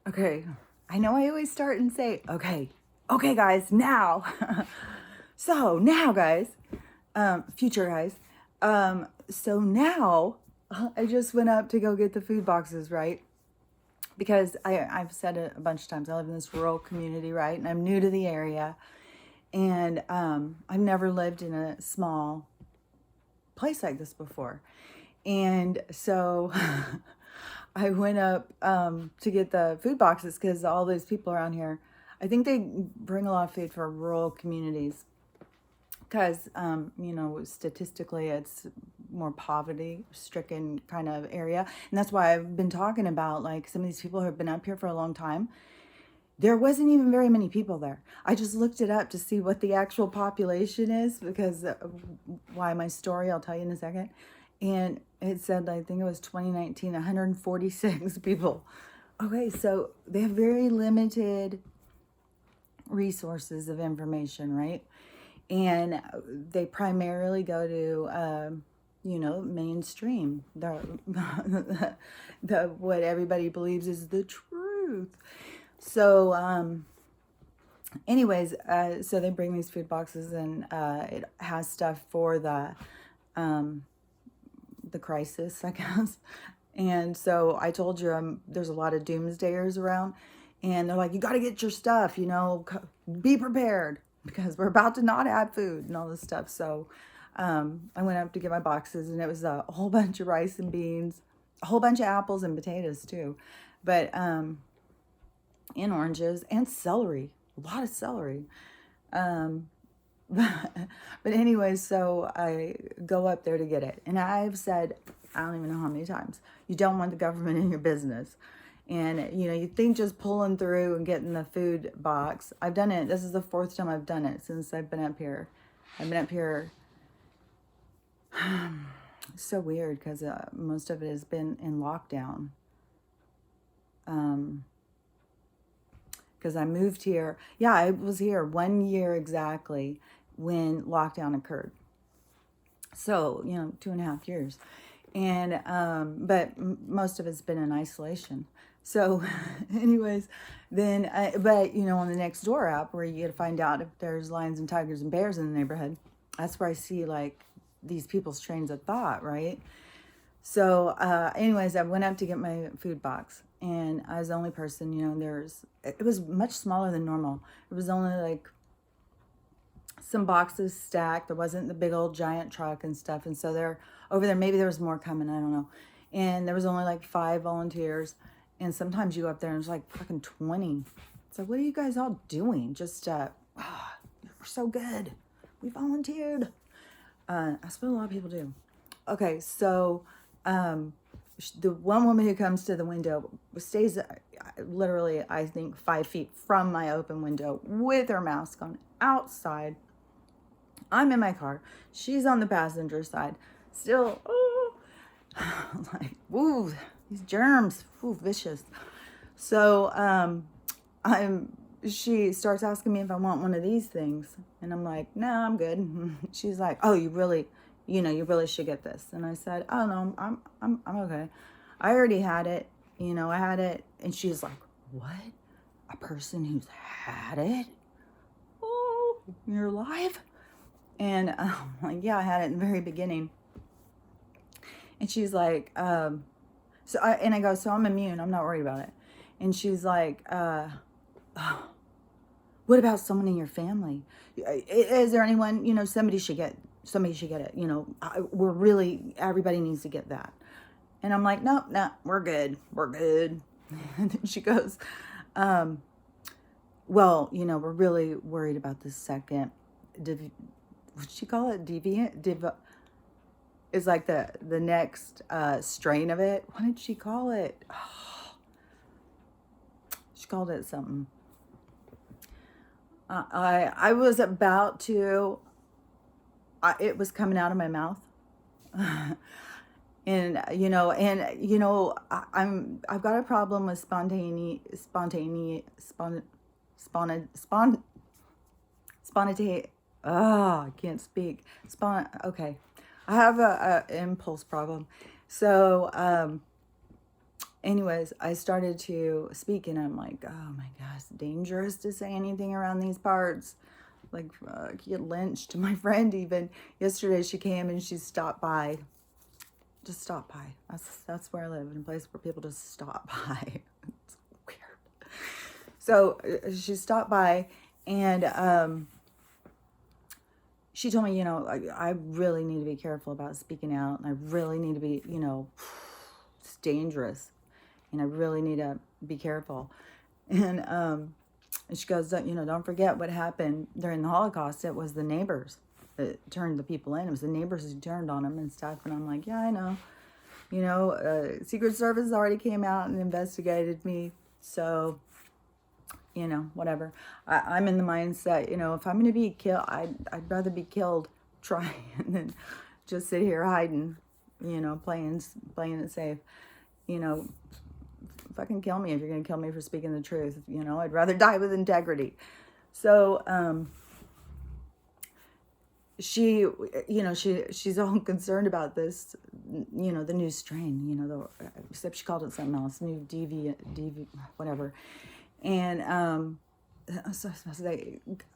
Okay, I know I always start and say, okay, guys, now. So now, guys, future guys, so now I just went up to go get the food boxes, right? Because I've said it a bunch of times. I live in this rural community, right? And I'm new to the area, and I've never lived in a small place like this before. And so I went up to get the food boxes because all those people around here, I think they bring a lot of food for rural communities because, statistically, it's more poverty stricken kind of area. And that's why I've been talking about like some of these people who have been up here for a long time. There wasn't even very many people there. I just looked it up to see what the actual population is because why my story, I'll tell you in a second. And it said, I think it was 2019, 146 people. Okay, so they have very limited resources of information, right? And they primarily go to, mainstream, the what everybody believes is the truth. So, so they bring these food boxes, and it has stuff for the crisis, I guess. And so I told you there's a lot of doomsdayers around, and they're like, you got to get your stuff, be prepared because we're about to not have food and all this stuff. So I went up to get my boxes, and it was a whole bunch of rice and beans, a whole bunch of apples and potatoes too, but and oranges and celery, a lot of celery. Um, but anyway, so I go up there to get it. And I've said, I don't even know how many times, you don't want the government in your business. And, you think just pulling through and getting the food box. I've done it. This is the fourth time I've done it since I've been up here. I've been up here. It's so weird because most of it has been in lockdown. Because I moved here. Yeah, I was here 1 year exactly when lockdown occurred. So, 2.5 years. And, but most of it's been in isolation. So, anyways, then, on the next door app where you get to find out if there's lions and tigers and bears in the neighborhood, that's where I see like these people's trains of thought, right? So, anyways, I went up to get my food box, and I was the only person, it was much smaller than normal. It was only like some boxes stacked. There wasn't the big old giant truck and stuff. And so they're over there, maybe there was more coming, I don't know. And there was only like 5 volunteers. And sometimes you go up there and it's like fucking 20. It's like, what are you guys all doing? Just, we're so good. We volunteered. That's what a lot of people do. Okay, so the one woman who comes to the window stays literally, I think, 5 feet from my open window with her mask on outside. I'm in my car. She's on the passenger side. Still, like, ooh, these germs, ooh, vicious. So she starts asking me if I want one of these things. And I'm like, no, I'm good. She's like, oh, you really should get this. And I said, oh no, I'm okay. I already had it. I had it. And she's like, what? A person who's had it? Oh, you're alive? And I'm like, yeah, I had it in the very beginning. And she's like, I go, so I'm immune. I'm not worried about it. And she's like, what about someone in your family? Is there anyone, somebody should get it. Everybody needs to get that. And I'm like, no, we're good. And then she goes, well, we're really worried about the second, what'd she call it? Deviant? Is like the next strain of it. What did she call it? Oh, she called it something. I was about to, it was coming out of my mouth. And I've got a problem with spontaneity. Oh, I can't speak. Okay. I have a impulse problem. So, Anyways, I started to speak, and I'm like, oh my gosh, dangerous to say anything around these parts. Like, get lynched. My friend even yesterday, she came and she stopped by. Just stop by. That's where I live, in a place where people just stop by. It's weird. So she stopped by, and she told me, I really need to be careful about speaking out, and I really need to be, it's dangerous, and I really need to be careful. And she goes, don't forget what happened during the Holocaust. It was the neighbors that turned the people in. It was the neighbors who turned on them and stuff. And I'm like, yeah, I know. Secret Service already came out and investigated me. So, whatever. I'm in the mindset, if I'm going to be killed, I'd rather be killed trying than just sit here hiding, playing it safe. Fucking kill me if you're going to kill me for speaking the truth. I'd rather die with integrity. So, she's all concerned about this, the new strain, except she called it something else, new deviant, whatever. And, so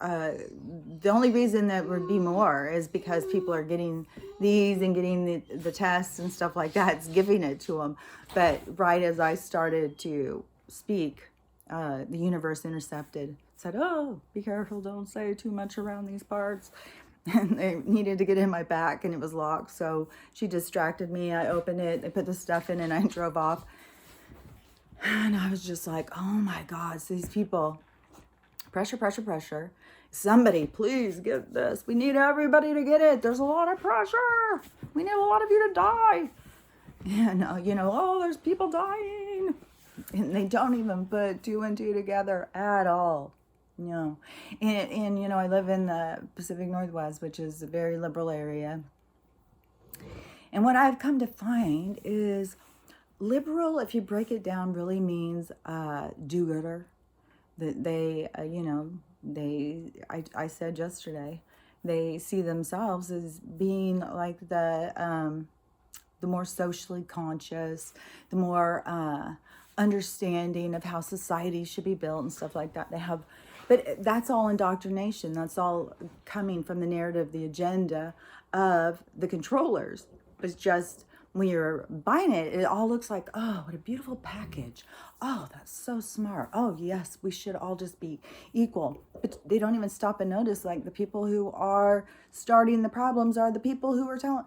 the only reason that would be more is because people are getting these and getting the tests and stuff like that. It's giving it to them. But right as I started to speak, the universe intercepted, said, oh, be careful, don't say too much around these parts. And they needed to get in my back, and it was locked. So she distracted me. I opened it, they put the stuff in, and I drove off. And I was just like, oh my God, so these people, pressure, pressure, pressure. Somebody, please get this. We need everybody to get it. There's a lot of pressure. We need a lot of you to die. And, there's people dying. And they don't even put two and two together at all. And I live in the Pacific Northwest, which is a very liberal area. And what I've come to find is liberal, if you break it down, really means do-gooder. That I said yesterday, they see themselves as being like the more socially conscious, the more understanding of how society should be built and stuff like that. But that's all indoctrination. That's all coming from the narrative, the agenda of the controllers. It's just when you're buying it, it all looks like, oh, what a beautiful package. Oh, that's so smart. Oh, yes, we should all just be equal. But they don't even stop and notice, like, the people who are starting the problems are the people who are telling.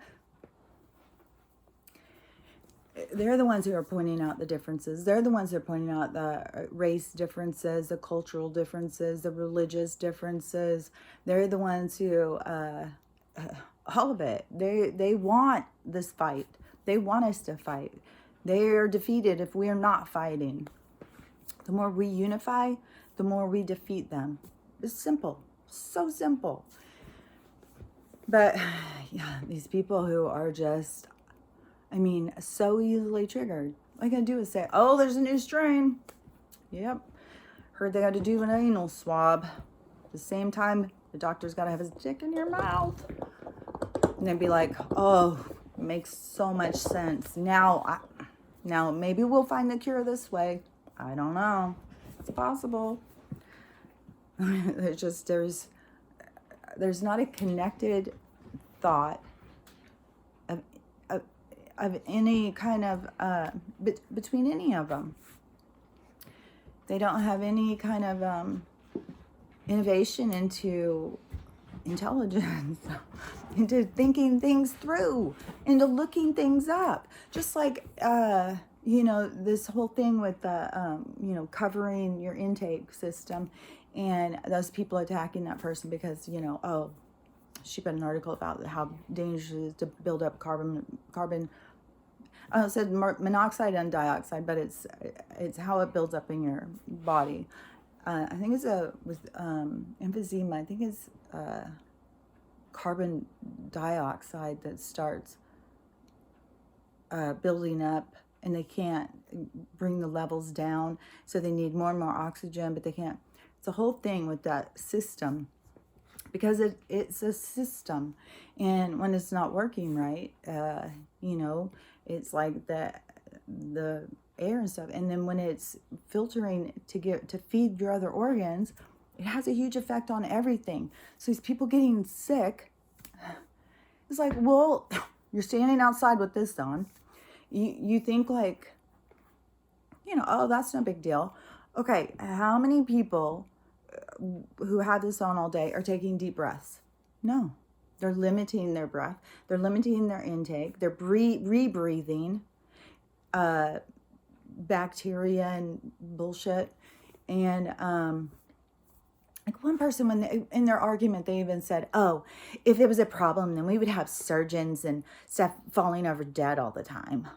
They're the ones who are pointing out the differences. They're the ones who are pointing out the race differences, the cultural differences, the religious differences. They're the ones who, all of it. They want this fight. They want us to fight. They are defeated if we are not fighting. The more we unify, the more we defeat them. It's simple. So simple. But, yeah, these people who are just, so easily triggered. All you gotta do is say, oh, there's a new strain. Yep. Heard they got to do an anal swab. At the same time, the doctor's got to have his dick in your mouth. And they'd be like, oh, makes so much sense. Now maybe we'll find the cure this way. I don't know. It's possible. There's not a connected thought of any kind of, between any of them. They don't have any kind of innovation into intelligence, into thinking things through, into looking things up. Just like, this whole thing with the, covering your intake system, and those people attacking that person because, she put an article about how dangerous it is to build up carbon. It said monoxide and dioxide, but it's how it builds up in your body. I think it's with emphysema. I think it's carbon dioxide that starts building up, and they can't bring the levels down, so they need more and more oxygen, but they can't. It's a whole thing with that system, because it's a system, and when it's not working right, it's like the air and stuff. And then when it's filtering to feed your other organs, it has a huge effect on everything. So these people getting sick, it's like, well, you're standing outside with this on. You think like, oh, that's no big deal. Okay, how many people who have this on all day are taking deep breaths? No. They're limiting their breath. They're limiting their intake. They're rebreathing bacteria and bullshit. And like one person, in their argument, they even said, oh, if it was a problem, then we would have surgeons and stuff falling over dead all the time.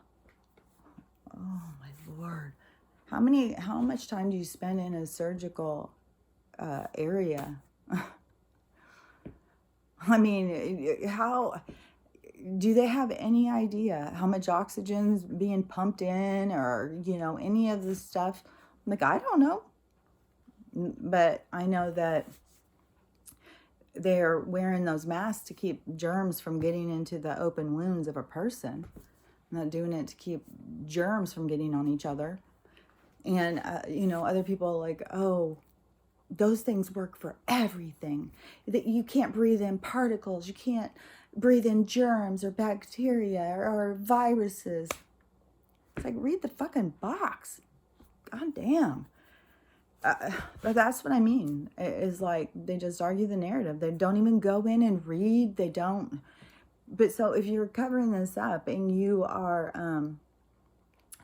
Oh, my Lord. How much time do you spend in a surgical area? I mean, how do they have any idea how much oxygen's being pumped in, or any of this stuff? Like, I don't know, but I know that they're wearing those masks to keep germs from getting into the open wounds of a person. Not doing it to keep germs from getting on each other. And other people like, oh, those things work for everything. That you can't breathe in particles. You can't breathe in germs or bacteria or viruses. It's like, read the fucking box. God damn. But that's what I mean. Is like, they just argue the narrative. They don't even go in and read. They don't. But so if you're covering this up and you are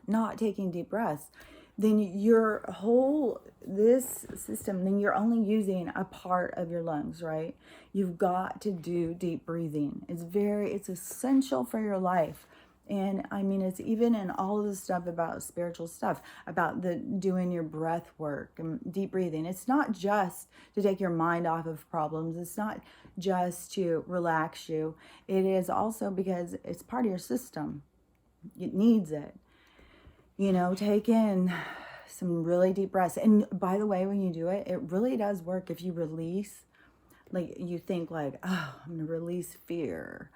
not taking deep breaths, then this system, then you're only using a part of your lungs, right? You've got to do deep breathing. It's essential for your life. And I mean, it's even in all of the stuff about spiritual stuff, about doing your breath work and deep breathing. It's not just to take your mind off of problems. It's not just to relax you. It is also because it's part of your system. It needs it. Take in some really deep breaths. And by the way, when you do it, it really does work. If you release, like you think like, oh, I'm going to release fear.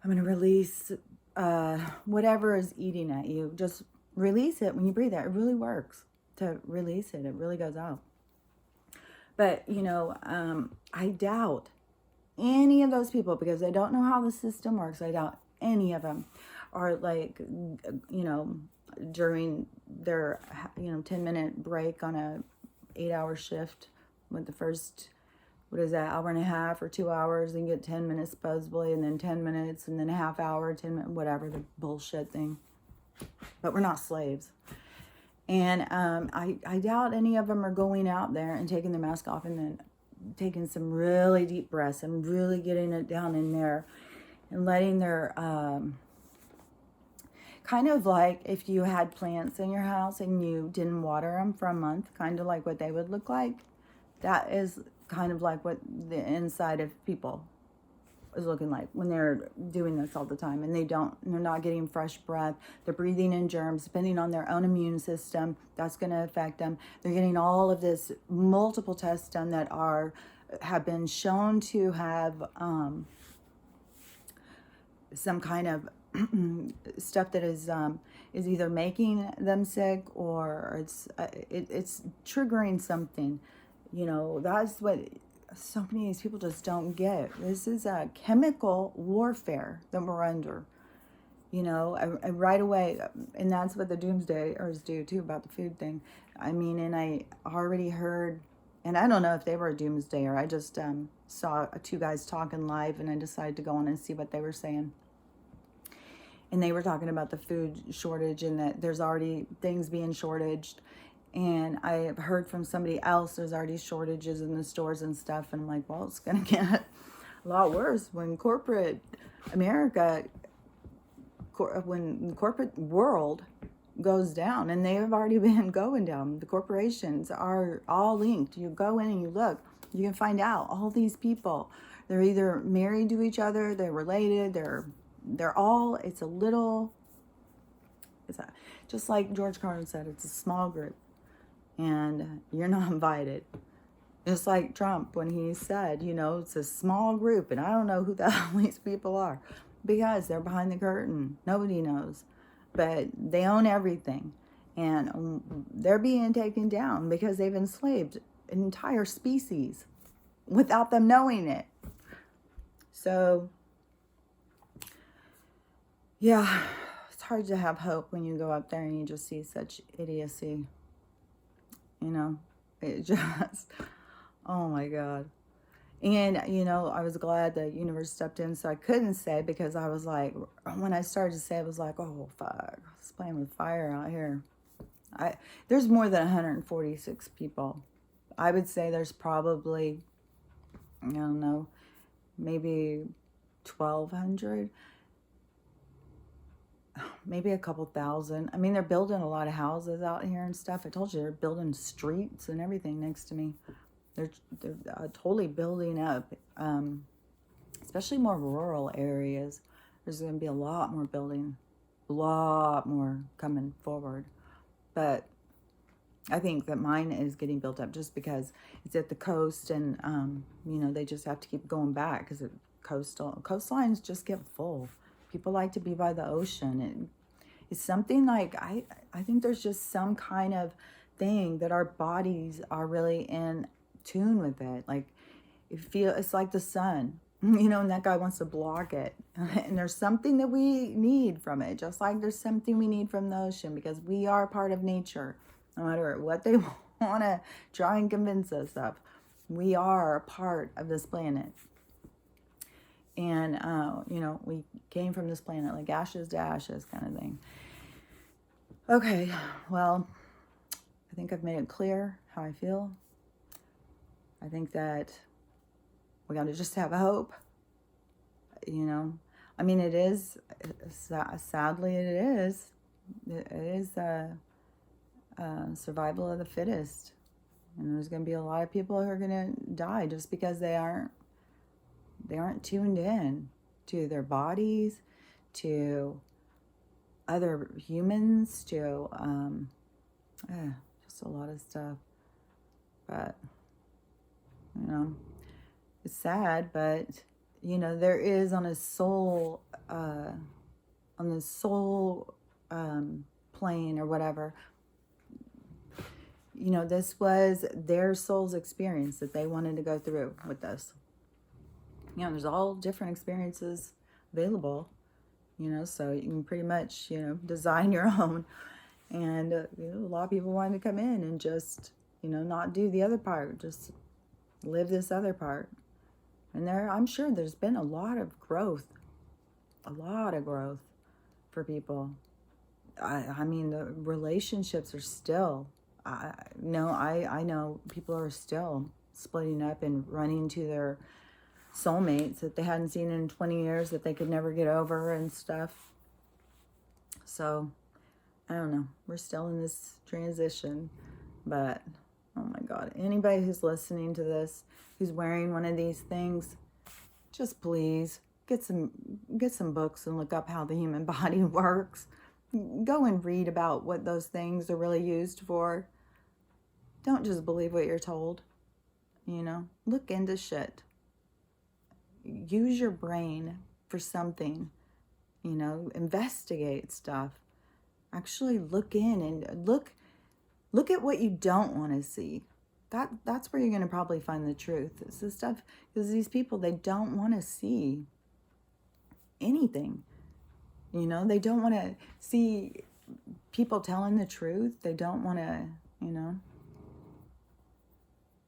I'm going to release whatever is eating at you. Just release it when you breathe out. It really works to release it. It really goes out. But, I doubt any of those people, because I don't know how the system works. I doubt any of them are like, during their 10-minute break on a 8-hour shift with the first, what is that, hour and a half or 2 hours, and get 10 minutes supposedly, and then 10 minutes, and then a half hour, 10 minutes, whatever, the bullshit thing. But we're not slaves. And I doubt any of them are going out there and taking their mask off and then taking some really deep breaths and really getting it down in there and letting their kind of like if you had plants in your house and you didn't water them for a month, kind of like what they would look like. That is kind of like what the inside of people is looking like when they're doing this all the time, and they're not getting fresh breath. They're breathing in germs, depending on their own immune system. That's going to affect them. They're getting all of this multiple tests done that have been shown to have some kind of stuff that is either making them sick or it's triggering something. That's what so many of these people just don't get. This is a chemical warfare that we're under. I right away, and that's what the doomsdayers do too about the food thing. I mean, and I already heard, and I don't know if they were a doomsdayer. I just saw two guys talking live, and I decided to go on and see what they were saying. And they were talking about the food shortage and that there's already things being shortaged. And I have heard from somebody else there's already shortages in the stores and stuff. And I'm like, well, it's going to get a lot worse when corporate America, when the corporate world goes down. And they have already been going down. The corporations are all linked. You go in and you look, you can find out all these people. They're either married to each other, they're related, they're all, just like George Carlin said, it's a small group and you're not invited. Just like Trump when he said, it's a small group and I don't know who the hell these people are because they're behind the curtain. Nobody knows, but they own everything. And they're being taken down because they've enslaved an entire species without them knowing it. So, yeah, it's hard to have hope when you go up there and you just see such idiocy. You know, it just, oh my God. And, you know, I was glad the universe stepped in, so I couldn't say, because I was like, when I started to say, I was like, oh, fuck, it's playing with fire out here. There's more than 146 people. I would say there's probably, I don't know, maybe 1,200, maybe a couple thousand. I mean, they're building a lot of houses out here and stuff. I told you, they're building streets and everything next to me. They're totally building up, especially more rural areas. There's going to be a lot more building, a lot more coming forward. But I think that mine is getting built up just because it's at the coast, and you know, they just have to keep going back because coastlines just get full. People like to be by the ocean. It's something like I think there's just some kind of thing that our bodies are really in tune with it. Like, it's like the sun, you know, and that guy wants to block it. And there's something that we need from it, just like there's something we need from the ocean, because we are part of nature. No matter what they want to try and convince us of, we are a part of this planet. And, you know, we came from this planet like ashes to ashes kind of thing. Okay, well, I think I've made it clear how I feel. I think that we got to just have hope, you know. I mean, it is, sadly, it is survival of the fittest. And there's going to be a lot of people who are going to die just because they aren't tuned in to their bodies, to other humans, to just a lot of stuff. But, you know, it's sad, but, you know, there is on the soul plane or whatever, you know, this was their soul's experience that they wanted to go through with this. You know, there's all different experiences available, you know, so you can pretty much, you know, design your own. And, you know, a lot of people wanted to come in and just, you know, not do the other part, just live this other part. And I'm sure there's been a lot of growth for people. I mean, the relationships are still, I know people are still splitting up and running to their soulmates that they hadn't seen in 20 years that they could never get over and stuff. So, I don't know. We're still in this transition, but oh my God, anybody who's listening to this, who's wearing one of these things, just please get some books and look up how the human body works. Go and read about what those things are really used for. Don't just believe what you're told. You know, look into shit. Use your brain for something. You know, investigate stuff. Actually look in and look at what you don't want to see. That's where you're going to probably find the truth. It's the stuff, because these people, they don't want to see anything. You know, they don't want to see people telling the truth. They don't want to, you know.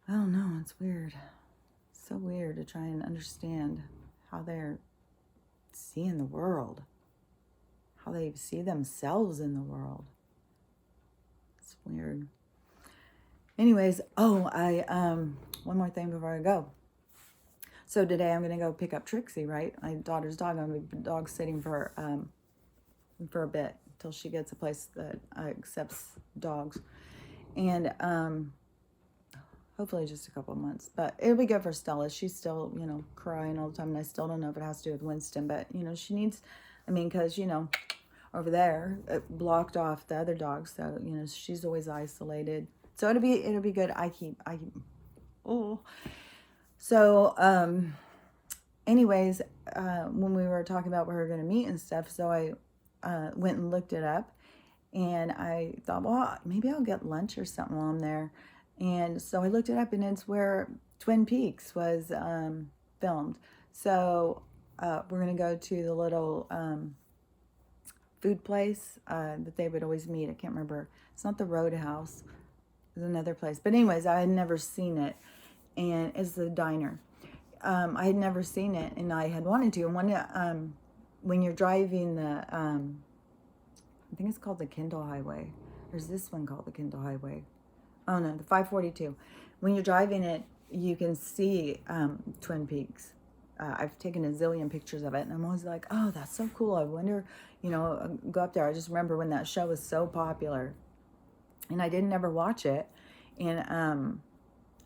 I don't know. It's weird. It's so weird to try and understand how they're seeing the world, how they see themselves in the world. It's weird. Anyways, one more thing before I go. So today I'm gonna go pick up Trixie, right? My daughter's dog. I'm gonna be dog sitting for a bit till she gets a place that accepts dogs, and hopefully just a couple of months. But it'll be good for Stella. She's still, you know, crying all the time, and I still don't know if it has to do with Winston. But you know, she needs. I mean, because you know, over there it blocked off the other dogs, so you know she's always isolated. So it'll be good. I keep. Oh. So, anyways, when we were talking about where we were going to meet and stuff, so I went and looked it up, And I thought, well, maybe I'll get lunch or something while I'm there. And so I looked it up, and it's where Twin Peaks was filmed. So we're going to go to the little food place that they would always meet. I can't remember. It's not the Roadhouse. It's another place. But anyways, I had never seen it. And it's the diner. I had never seen it, and I had wanted to. And when you're driving the, I think it's called the Kindle Highway. Or is this one called the Kindle Highway? Oh no, the 542. When you're driving it, you can see Twin Peaks. I've taken a zillion pictures of it, and I'm always like, oh, that's so cool. I wonder, go up there. I just remember when that show was so popular, and I didn't ever watch it. And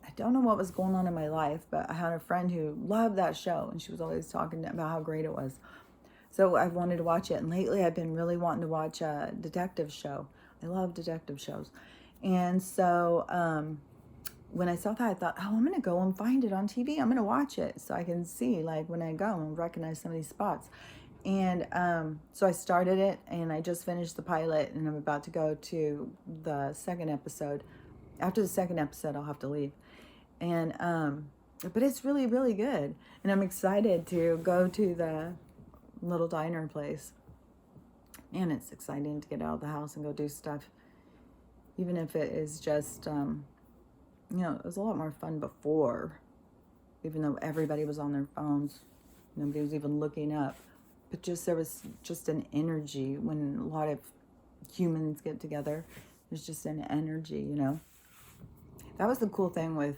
I don't know what was going on in my life, but I had a friend who loved that show, and she was always talking about how great it was. So I wanted to watch it, and lately I've been really wanting to watch a detective show. I love detective shows. And so when I saw that, I thought, oh, I'm going to go and find it on TV. I'm going to watch it so I can see, like, when I go and recognize some of these spots. And so I started it, and I just finished the pilot, and I'm about to go to the second episode. After the second episode, I'll have to leave. And but it's really, really good. And I'm excited to go to the little diner place. And it's exciting to get out of the house and go do stuff. Even if it is just, it was a lot more fun before. Even though everybody was on their phones. Nobody was even looking up. But there was just an energy when a lot of humans get together. There's just an energy, That was the cool thing with,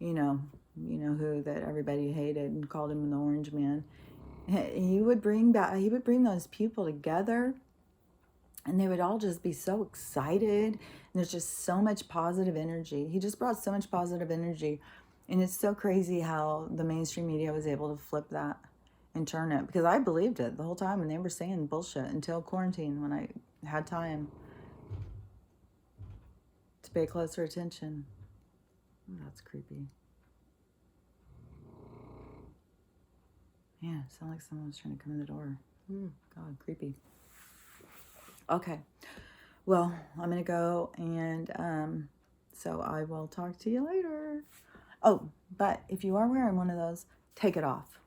who that everybody hated and called him the Orange Man. He would bring those people together, and they would all just be so excited. And there's just so much positive energy. He just brought so much positive energy. And it's so crazy how the mainstream media was able to flip that and turn it. Because I believed it the whole time, and they were saying bullshit until quarantine when I had time to pay closer attention. Oh, that's creepy. Yeah, it sounded like someone was trying to come in the door. God, creepy. Okay. Well, I'm going to go, and so I will talk to you later. Oh, but if you are wearing one of those, take it off.